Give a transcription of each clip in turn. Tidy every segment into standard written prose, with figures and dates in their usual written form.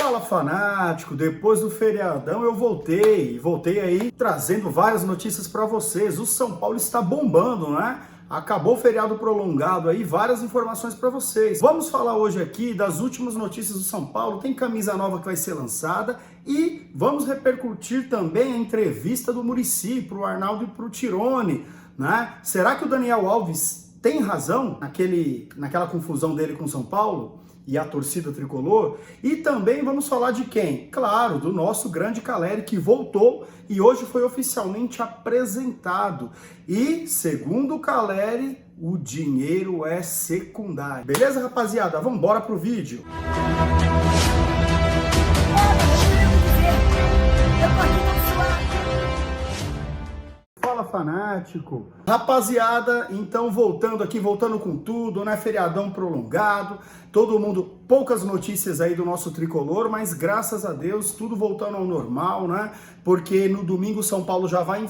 Fala, fanático, depois do feriadão eu voltei aí trazendo várias notícias para vocês. O São Paulo está bombando, né? Acabou o feriado prolongado aí, várias informações para vocês. Vamos falar hoje aqui das últimas notícias do São Paulo, tem camisa nova que vai ser lançada e vamos repercutir também a entrevista do Muricy para o Arnaldo e para o Tirone, né? Será que o Daniel Alves tem razão naquela confusão dele com o São Paulo e a torcida tricolor? E também vamos falar de quem? Claro, do nosso grande Caleri, que voltou e hoje foi oficialmente apresentado. E, segundo o Caleri, o dinheiro é secundário. Beleza, rapaziada? Vamos embora pro vídeo. Fala, fanático. Rapaziada, então voltando com tudo, né? Feriadão prolongado, todo mundo, poucas notícias aí do nosso tricolor, mas graças a Deus tudo voltando ao normal, né? Porque no domingo o São Paulo já vai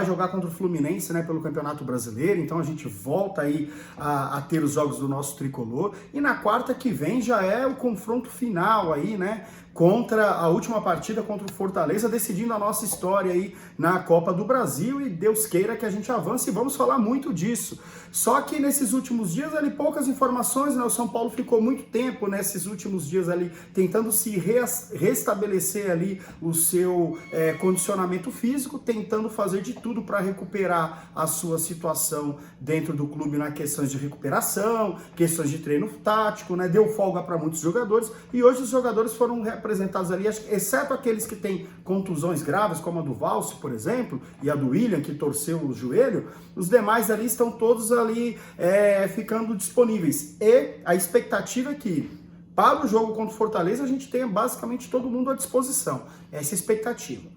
jogar contra o Fluminense, né? Pelo Campeonato Brasileiro, então a gente volta aí a ter os jogos do nosso tricolor. E na quarta que vem já é o confronto final aí, né? Contra a última partida contra o Fortaleza, decidindo a nossa história aí na Copa do Brasil, e Deus queira que a gente avance e vamos falar muito disso. Só que nesses últimos dias ali poucas informações, né? O São Paulo ficou muito tempo nesses últimos dias ali tentando se restabelecer ali o seu condicionamento físico, tentando fazer de tudo para recuperar a sua situação dentro do clube na questões de recuperação, questões de treino tático, né? Deu folga para muitos jogadores e hoje os jogadores foram representados ali, exceto aqueles que têm contusões graves, como a do Valse, por exemplo, e a do William, que torceu o joelho, os demais ali estão todos ali ficando disponíveis. E a expectativa é que, para o jogo contra o Fortaleza, a gente tenha basicamente todo mundo à disposição. Essa é a expectativa.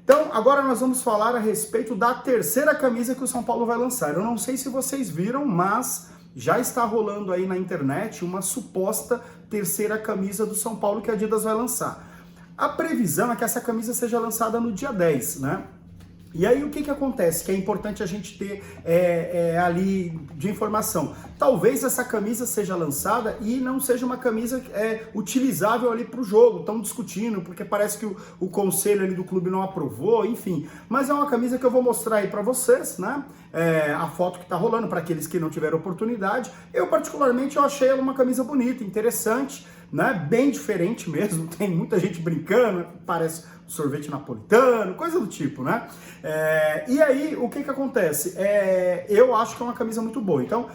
Então, agora nós vamos falar a respeito da terceira camisa que o São Paulo vai lançar. Eu não sei se vocês viram, mas já está rolando aí na internet uma suposta terceira camisa do São Paulo que a Adidas vai lançar. A previsão é que essa camisa seja lançada no dia 10, né? E aí o que acontece? Que é importante a gente ter ali de informação. Talvez essa camisa seja lançada e não seja uma camisa utilizável ali para o jogo. Estão discutindo, porque parece que o conselho ali do clube não aprovou, enfim. Mas é uma camisa que eu vou mostrar aí para vocês, né? A foto que está rolando para aqueles que não tiveram oportunidade. Eu particularmente achei ela uma camisa bonita, interessante, né? Bem diferente mesmo. Tem muita gente brincando, parece sorvete napolitano, coisa do tipo, né? E aí, o que acontece? Eu acho que é uma camisa muito boa. Então,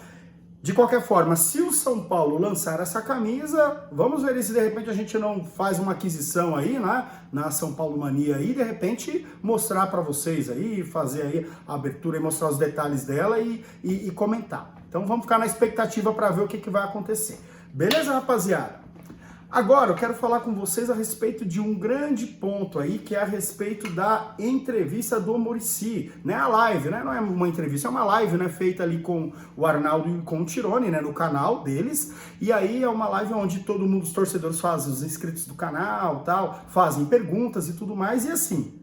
de qualquer forma, se o São Paulo lançar essa camisa, vamos ver se de repente a gente não faz uma aquisição aí, né? Na São Paulo Mania aí, de repente mostrar para vocês aí, fazer aí a abertura e mostrar os detalhes dela e comentar. Então, vamos ficar na expectativa para ver o que vai acontecer. Beleza, rapaziada? Agora eu quero falar com vocês a respeito de um grande ponto aí, que é a respeito da entrevista do Muricy, né? A live, né? Não é uma entrevista, é uma live, né? Feita ali com o Arnaldo e com o Tirone, né? No canal deles. E aí é uma live onde todo mundo, os torcedores fazem, os inscritos do canal, tal, fazem perguntas e tudo mais. E assim,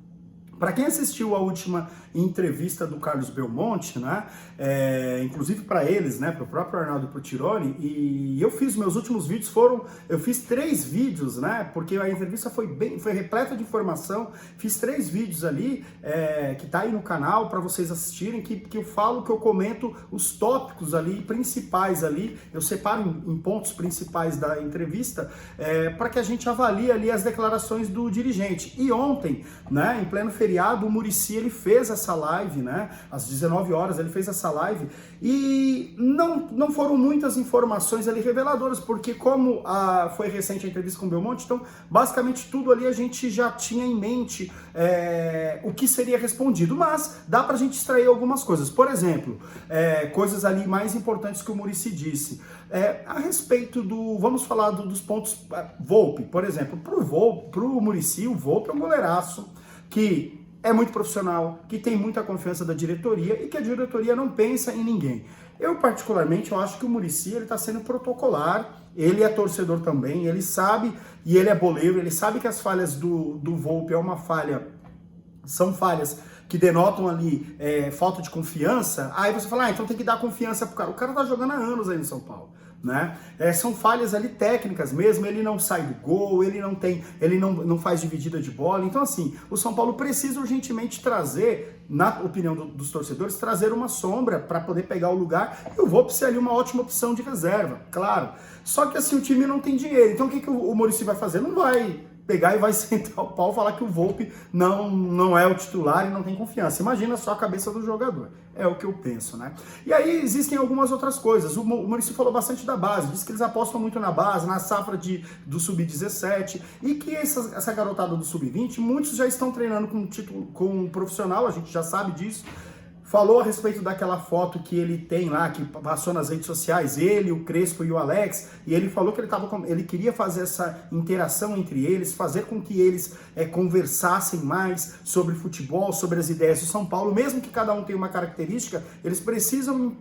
para quem assistiu a última entrevista do Carlos Belmonte, né, inclusive para eles, né, para o próprio Arnaldo e para o Tirone, e eu fiz, meus últimos vídeos eu fiz 3 vídeos, né, porque a entrevista foi repleta de informação, fiz 3 vídeos ali, que tá aí no canal para vocês assistirem, que eu comento os tópicos ali, principais ali, eu separo em pontos principais da entrevista, para que a gente avalie ali as declarações do dirigente. E ontem, né, em pleno feriado, o Muricy, ele fez essa live, né? Às 19 horas ele fez essa live e não foram muitas informações ali reveladoras, porque como foi recente a entrevista com o Belmonte, então basicamente tudo ali a gente já tinha em mente o que seria respondido, mas dá pra gente extrair algumas coisas. Por exemplo, coisas ali mais importantes que o Muricy disse. A respeito vamos falar dos pontos Volpi, por exemplo, pro Muricy, o Volpi é um goleiraço que é muito profissional, que tem muita confiança da diretoria e que a diretoria não pensa em ninguém. Eu, particularmente, eu acho que o Muricy, ele está sendo protocolar, ele é torcedor também, ele sabe, e ele é boleiro, ele sabe que as falhas do Volpi são falhas que denotam ali falta de confiança. Aí você fala, então tem que dar confiança pro cara. O cara tá jogando há anos aí no São Paulo. né? São falhas ali técnicas mesmo, ele não sai do gol, ele não faz dividida de bola. Então, assim, o São Paulo precisa urgentemente trazer, na opinião dos torcedores, trazer uma sombra para poder pegar o lugar. E o Volpi ser ali uma ótima opção de reserva, claro. Só que assim, o time não tem dinheiro. Então o que o Muricy vai fazer? Não vai pegar e vai sentar o pau e falar que o Volpi não é o titular e não tem confiança. Imagina só a cabeça do jogador. É o que eu penso, né? E aí existem algumas outras coisas. O Muricy falou bastante da base, disse que eles apostam muito na base, na safra do Sub-17, e que essa garotada do Sub-20, muitos já estão treinando com um profissional, a gente já sabe disso. Falou a respeito daquela foto que ele tem lá, que passou nas redes sociais, ele, o Crespo e o Alex, e ele falou que ele queria fazer essa interação entre eles, fazer com que eles conversassem mais sobre futebol, sobre as ideias do São Paulo, mesmo que cada um tenha uma característica, eles precisam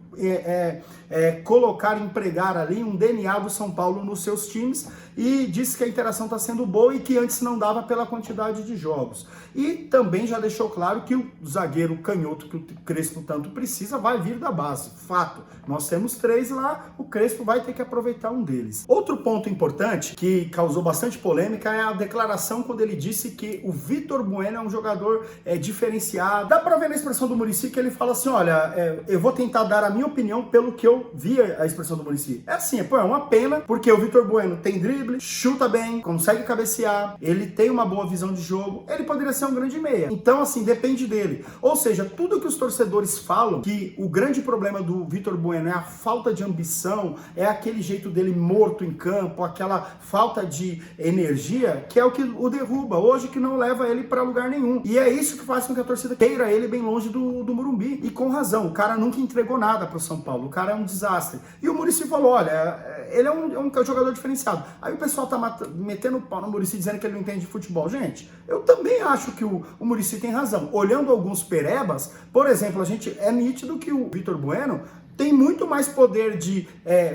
empregar ali um DNA do São Paulo nos seus times, e disse que a interação está sendo boa e que antes não dava pela quantidade de jogos. E também já deixou claro que o zagueiro canhoto que o Crespo tanto precisa vai vir da base. Fato. Nós temos 3 lá, o Crespo vai ter que aproveitar um deles. Outro ponto importante que causou bastante polêmica é a declaração quando ele disse que o Vitor Bueno é um jogador diferenciado. Dá pra ver na expressão do Muricy que ele fala assim, olha, eu vou tentar dar a minha opinião pelo que eu vi a expressão do Muricy. É assim, é uma pena, porque o Vitor Bueno tem drible, chuta bem, consegue cabecear, ele tem uma boa visão de jogo, ele poderia ser um grande meia. Então, assim, depende dele. Ou seja, tudo que os torcedores falam, que o grande problema do Vitor Bueno é a falta de ambição, é aquele jeito dele morto em campo, aquela falta de energia, que é o que o derruba hoje, que não leva ele para lugar nenhum. E é isso que faz com que a torcida queira ele bem longe do Morumbi. E com razão, o cara nunca entregou nada pro São Paulo, o cara é um desastre. E o Muricy falou, olha, ele é um jogador diferenciado. Aí o pessoal tá metendo o pau no Muricy dizendo que ele não entende de futebol. Gente, eu também acho que o Muricy tem razão. Olhando alguns perebas, por exemplo, é nítido que o Vitor Bueno tem muito mais poder de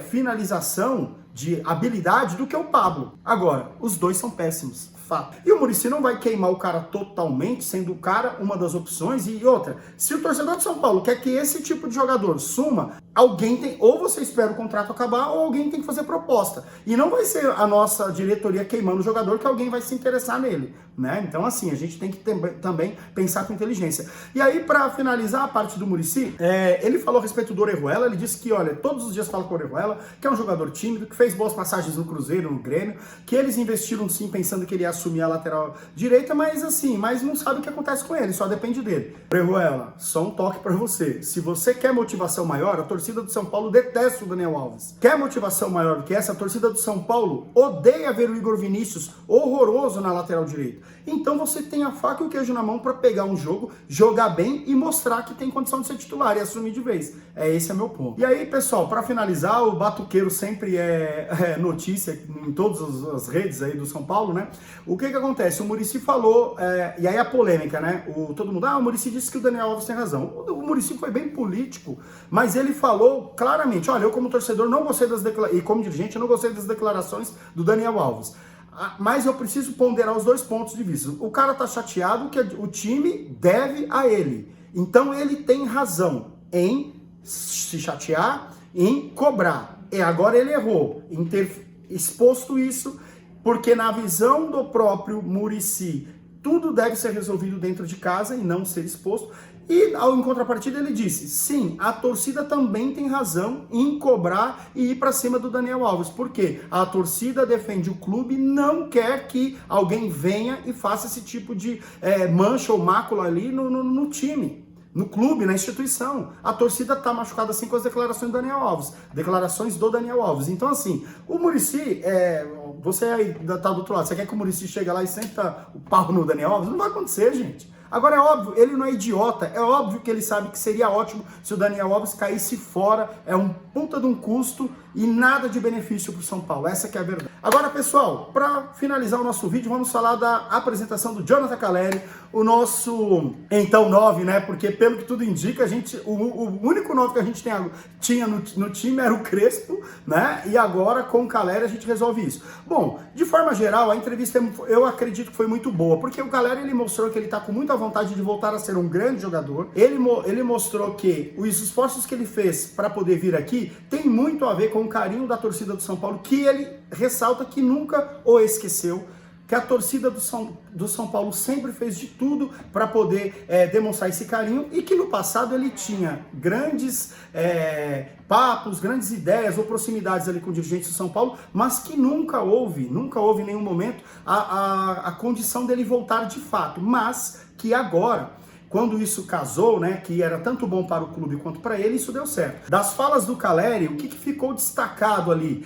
finalização, de habilidade do que o Pablo. Agora, os dois são péssimos. Fato. E o Muricy não vai queimar o cara totalmente, sendo o cara uma das opções. E outra, se o torcedor de São Paulo quer que esse tipo de jogador suma, alguém tem, ou você espera o contrato acabar, ou alguém tem que fazer proposta. E não vai ser a nossa diretoria queimando o jogador que alguém vai se interessar nele, né? Então, assim, a gente tem que também pensar com inteligência. E aí, para finalizar a parte do Muricy, ele falou a respeito do Orejuela, ele disse que, olha, todos os dias fala com o Orejuela, que é um jogador tímido, que fez boas passagens no Cruzeiro, no Grêmio, que eles investiram sim pensando que ele ia assumir a lateral direita, mas não sabe o que acontece com ele, só depende dele. Orejuela, só um toque para você. Se você quer motivação maior, a torcida do São Paulo detesta o Daniel Alves. Quer motivação maior do que essa? A torcida do São Paulo odeia ver o Igor Vinícius horroroso na lateral direita. Então você tem a faca e o queijo na mão para pegar um jogo, jogar bem e mostrar que tem condição de ser titular e assumir de vez. Esse é meu ponto. E aí, pessoal, para finalizar, o Batuqueiro sempre é notícia em todas as redes aí do São Paulo, né? O que acontece? O Muricy falou, e aí a polêmica, né? Todo mundo, o Muricy disse que o Daniel Alves tem razão. O Muricy foi bem político, mas ele falou claramente, olha, eu como torcedor não gostei das declarações, e como dirigente eu não gostei das declarações do Daniel Alves. Mas eu preciso ponderar os dois pontos de vista. O cara tá chateado que o time deve a ele. Então ele tem razão em se chatear, em cobrar. Agora ele errou em ter exposto isso, porque na visão do próprio Muricy, tudo deve ser resolvido dentro de casa e não ser exposto. E, em contrapartida, ele disse, sim, a torcida também tem razão em cobrar e ir para cima do Daniel Alves. Por quê? A torcida defende o clube, não quer que alguém venha e faça esse tipo de mancha ou mácula ali no time. No clube, na instituição. A torcida tá machucada assim com as declarações do Daniel Alves. Declarações do Daniel Alves. Então, assim, o Muricy, você aí tá do outro lado, você quer que o Muricy chegue lá e senta o pau no Daniel Alves? Não vai acontecer, gente. Agora é óbvio, ele não é idiota, é óbvio que ele sabe que seria ótimo se o Daniel Alves caísse fora, é um puta de um custo e nada de benefício pro São Paulo, essa que é a verdade. Agora, pessoal, para finalizar o nosso vídeo, vamos falar da apresentação do Jonathan Calleri, o nosso, então, 9, né, porque pelo que tudo indica, o único 9 que a gente tinha no time era o Crespo, né, e agora com o Calleri a gente resolve isso. Bom, de forma geral, a entrevista eu acredito que foi muito boa, porque o Calleri, ele mostrou que ele tá com muita vontade de voltar a ser um grande jogador. Ele mostrou que os esforços que ele fez para poder vir aqui tem muito a ver com com o carinho da torcida do São Paulo, que ele ressalta que nunca o esqueceu, que a torcida do São Paulo sempre fez de tudo para poder demonstrar esse carinho e que no passado ele tinha grandes papos, grandes ideias ou proximidades ali com dirigentes do São Paulo, mas que nunca houve em nenhum momento a condição dele voltar de fato, mas que agora, quando isso casou, né, que era tanto bom para o clube quanto para ele, isso deu certo. Das falas do Caleri, o que ficou destacado ali?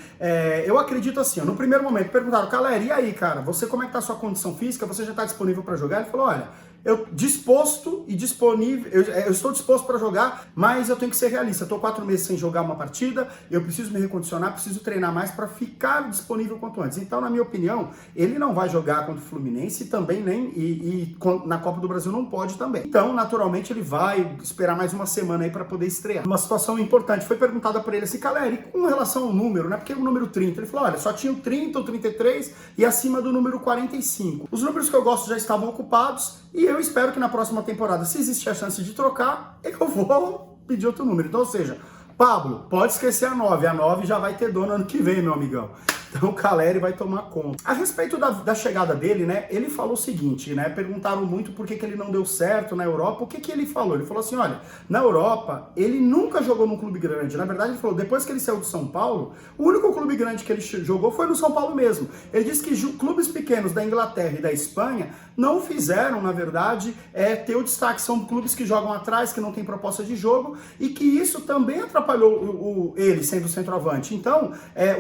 Eu acredito assim, ó, no primeiro momento, perguntaram, Caleri, e aí, cara, você como é que tá a sua condição física? Você já está disponível para jogar? Ele falou, olha, eu disposto e disponível, eu estou disposto para jogar, mas eu tenho que ser realista. Eu estou 4 meses sem jogar uma partida, eu preciso me recondicionar, preciso treinar mais para ficar disponível quanto antes. Então, na minha opinião, ele não vai jogar contra o Fluminense também e na Copa do Brasil não pode também. Então, naturalmente, ele vai esperar mais uma semana aí para poder estrear. Uma situação importante, foi perguntada para ele assim, Caleri, com relação ao número, né? Porque o número 30, ele falou, olha, só tinha o 30, o 33 e acima do número 45. Os números que eu gosto já estavam ocupados e eu espero que na próxima temporada, se existe a chance de trocar, eu vou pedir outro número. Então, ou seja, Pablo, pode esquecer a 9 já vai ter dono ano que vem, meu amigão. Então o Caleri vai tomar conta. A respeito da chegada dele, né, ele falou o seguinte, né, perguntaram muito por que ele não deu certo na Europa, o que ele falou? Ele falou assim, olha, na Europa, ele nunca jogou num clube grande, na verdade ele falou, depois que ele saiu do São Paulo, o único clube grande que ele jogou foi no São Paulo mesmo. Ele disse que clubes pequenos da Inglaterra e da Espanha não fizeram, na verdade, ter o destaque, são clubes que jogam atrás, que não tem proposta de jogo, e que isso também atrapalhou ele sendo centroavante. Então,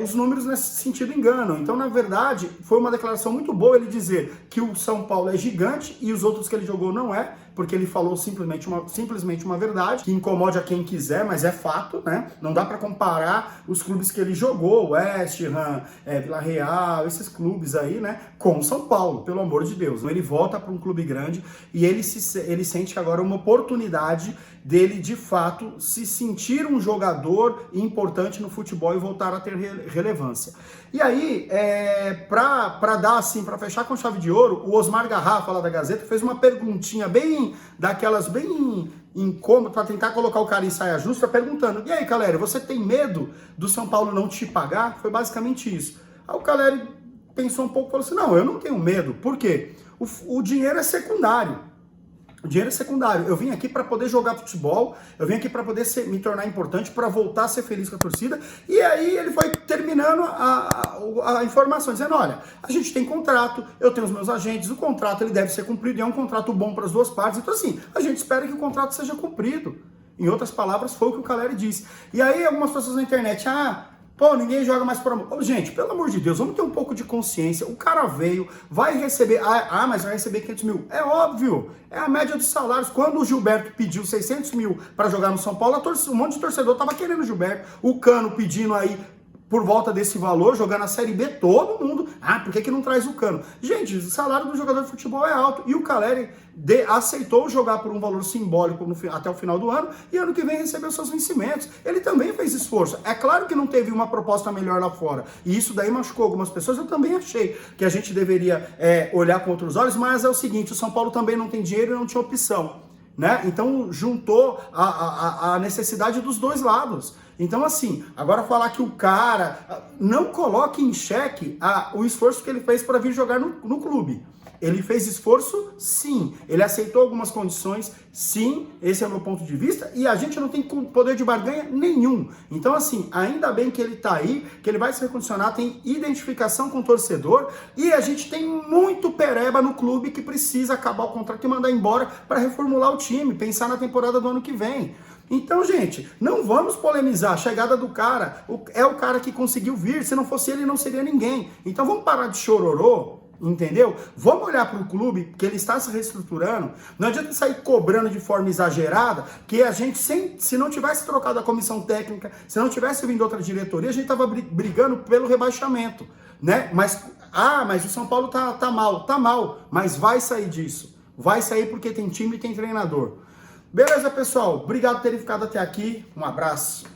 os números nesse sentido enganam. Então, na verdade, foi uma declaração muito boa ele dizer que o São Paulo é gigante e os outros que ele jogou não é, porque ele falou simplesmente uma verdade, que incomode a quem quiser, mas é fato, né? Não dá para comparar os clubes que ele jogou, West Ham, Vila Real, esses clubes aí, né, com o São Paulo, pelo amor de Deus. Ele volta para um clube grande e ele sente agora uma oportunidade dele, de fato, se sentir um jogador importante no futebol e voltar a ter relevância. E aí, para dar assim, para fechar com chave de ouro, o Osmar Garrafa, lá da Gazeta, fez uma perguntinha bem incômodo, para tentar colocar o cara em saia justa, perguntando, e aí, Caleri, você tem medo do São Paulo não te pagar? Foi basicamente isso. Aí o Caleri pensou um pouco e falou assim, não, eu não tenho medo. Por quê? O dinheiro é secundário. O dinheiro é secundário. Eu vim aqui para poder jogar futebol, eu vim aqui para poder me tornar importante, para voltar a ser feliz com a torcida. E aí ele foi terminando a informação, dizendo, olha, a gente tem contrato, eu tenho os meus agentes, o contrato ele deve ser cumprido, e é um contrato bom para as duas partes. Então assim, a gente espera que o contrato seja cumprido. Em outras palavras, foi o que o Caleri disse. E aí algumas pessoas na internet, pô, ninguém joga mais por amor. Ô, gente, pelo amor de Deus, vamos ter um pouco de consciência. O cara veio, vai receber... mas vai receber 500 mil. É óbvio, é a média dos salários. Quando o Gilberto pediu 600 mil para jogar no São Paulo, um monte de torcedor tava querendo o Gilberto. O Cano pedindo aí por volta desse valor, jogar na Série B, todo mundo... por que não traz o Cano? Gente, o salário do jogador de futebol é alto. E o Caleri aceitou jogar por um valor simbólico até o final do ano, e ano que vem recebeu seus vencimentos. Ele também fez esforço. É claro que não teve uma proposta melhor lá fora, e isso daí machucou algumas pessoas. Eu também achei que a gente deveria olhar com outros olhos, mas é o seguinte, o São Paulo também não tem dinheiro e não tinha opção, né? Então juntou a necessidade dos dois lados. Então assim, agora falar que o cara não coloque em xeque o esforço que ele fez para vir jogar no clube. Ele fez esforço, sim. Ele aceitou algumas condições, sim. Esse é o meu ponto de vista. E a gente não tem poder de barganha nenhum. Então, assim, ainda bem que ele tá aí, que ele vai se recondicionar, tem identificação com o torcedor. E a gente tem muito pereba no clube que precisa acabar o contrato e mandar embora para reformular o time, pensar na temporada do ano que vem. Então, gente, não vamos polemizar. A chegada do cara é o cara que conseguiu vir. Se não fosse ele, não seria ninguém. Então, vamos parar de chororô. Entendeu? Vamos olhar para o clube, que ele está se reestruturando. Não adianta sair cobrando de forma exagerada, que a gente, se não tivesse trocado a comissão técnica, se não tivesse vindo outra diretoria, a gente estava brigando pelo rebaixamento, né? Mas o São Paulo tá mal, mas vai sair disso. Vai sair porque tem time e tem treinador. Beleza, pessoal? Obrigado por terem ficado até aqui. Um abraço.